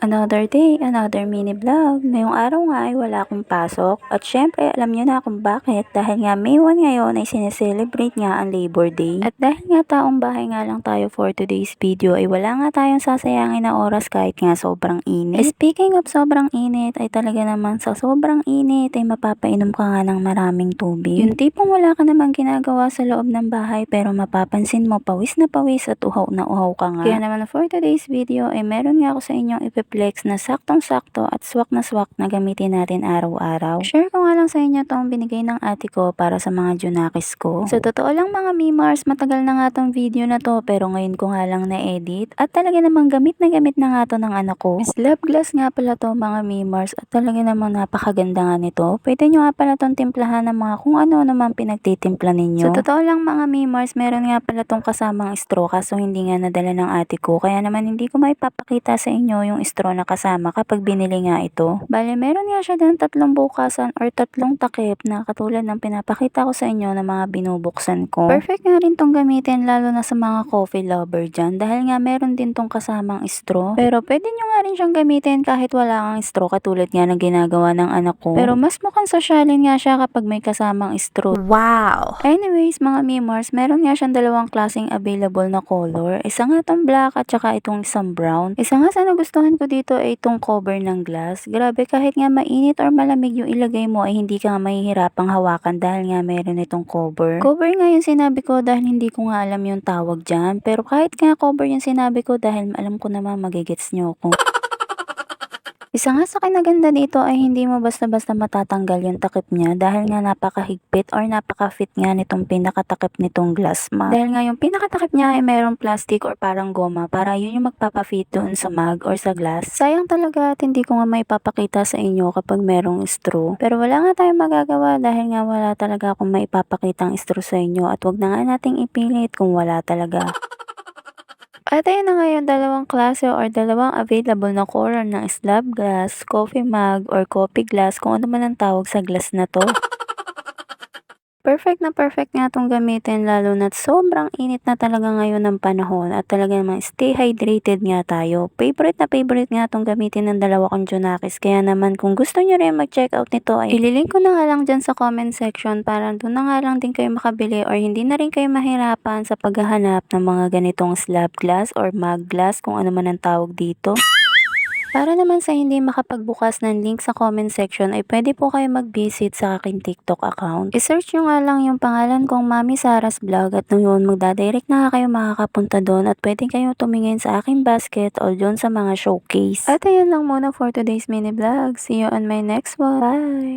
Another day, another mini vlog. Ngayong araw nga ay wala akong pasok at syempre alam nyo na kung bakit dahil nga May 1 ngayon ay sineselebrate nga ang Labor Day. At dahil nga taong bahay nga lang tayo for today's video ay wala nga tayong sasayangin na oras kahit nga sobrang init. Speaking of sobrang init ay talaga naman sa sobrang init ay mapapainom ka nga ng maraming tubig. Yung tipong wala ka namang ginagawa sa loob ng bahay pero mapapansin mo pawis na pawis at uhaw na uhaw ka nga. Kaya naman for today's video ay meron nga ako sa inyong flex na saktong-sakto at swak na gamitin natin araw-araw. Share ko nga lang sa inyo tong binigay ng ate ko para sa mga junakis ko. Sa totoo lang mga Mimars, matagal na nga tong video na to pero ngayon ko nga lang na-edit at talaga namang gamit na nga to ng anak ko. Slab glass nga pala to mga Mimars at talaga namang napakaganda nga nito. Pwede nyo nga pala tong timplahan ng mga kung ano naman pinagtitimpla ninyo. Sa totoo lang mga Mimars, meron nga pala tong kasamang straw kaso hindi nga nadala ng ate ko kaya naman hindi ko maipapakita sa inyo yung straw na kasama kapag binili nga ito. Bale, meron nga siya ng 3 bukasan or 3 takip na katulad ng pinapakita ko sa inyo na mga binubuksan ko. Perfect nga rin tong gamitin lalo na sa mga coffee lover dyan dahil nga meron din tong kasamang straw. Pero pwede nyo nga rin siyang gamitin kahit wala kang straw katulad nga ng ginagawa ng anak ko. Pero mas mukhang sosyalin nga siya kapag may kasamang straw. Wow! Anyways mga Mimars, meron nga siyang 2 klaseng available na color. Isa nga tong black at saka itong isang brown. Isa nga sa nagustuhan ko dito ay itong cover ng glass. Grabe kahit nga mainit or malamig yung ilagay mo ay hindi ka mahihirapang hawakan dahil nga meron itong cover. Cover nga yung sinabi ko dahil hindi ko nga alam yung tawag dyan. Pero kahit nga cover yung sinabi ko dahil alam ko naman magigets nyo ako. Isa nga sa kinaganda dito ay hindi mo basta-basta matatanggal yung takip niya dahil nga napakahigpit or napaka-fit nga nitong pinakatakip nitong glass mug. Dahil nga yung pinakatakip niya ay mayroong plastic or parang goma para yun yung magpapafit doon sa mug or sa glass. Sayang talaga at hindi ko nga maipapakita sa inyo kapag merong straw. Pero wala nga tayong magagawa dahil nga wala talaga akong maipapakitang straw sa inyo at wag na nga nating ipilit kung wala talaga. At ayun na nga yung 2 klase or 2 available na color ng slab glass, coffee mug, or coffee glass kung ano man ang tawag sa glass na to. Perfect nga tong gamitin lalo na't sobrang init na talaga ngayon ng panahon at talaga naman stay hydrated nga tayo. Favorite nga tong gamitin ng 2 kong junakis kaya naman kung gusto nyo rin mag-check out nito ay ililink ko na nga lang dyan sa comment section para doon na nga lang din kayo makabili or hindi na rin kayo mahirapan sa paghahanap ng mga ganitong slab glass or mug glass kung ano man ang tawag dito. Para naman sa hindi makapagbukas ng link sa comment section ay pwede po kayo mag-visit sa aking TikTok account. I-search nyo nga lang yung pangalan kong Mami Sarah's Vlog at noon magdadirect na kayo makakapunta doon at pwede kayo tumingin sa aking basket o doon sa mga showcase. At ayun lang muna for today's mini vlog. See you on my next one. Bye!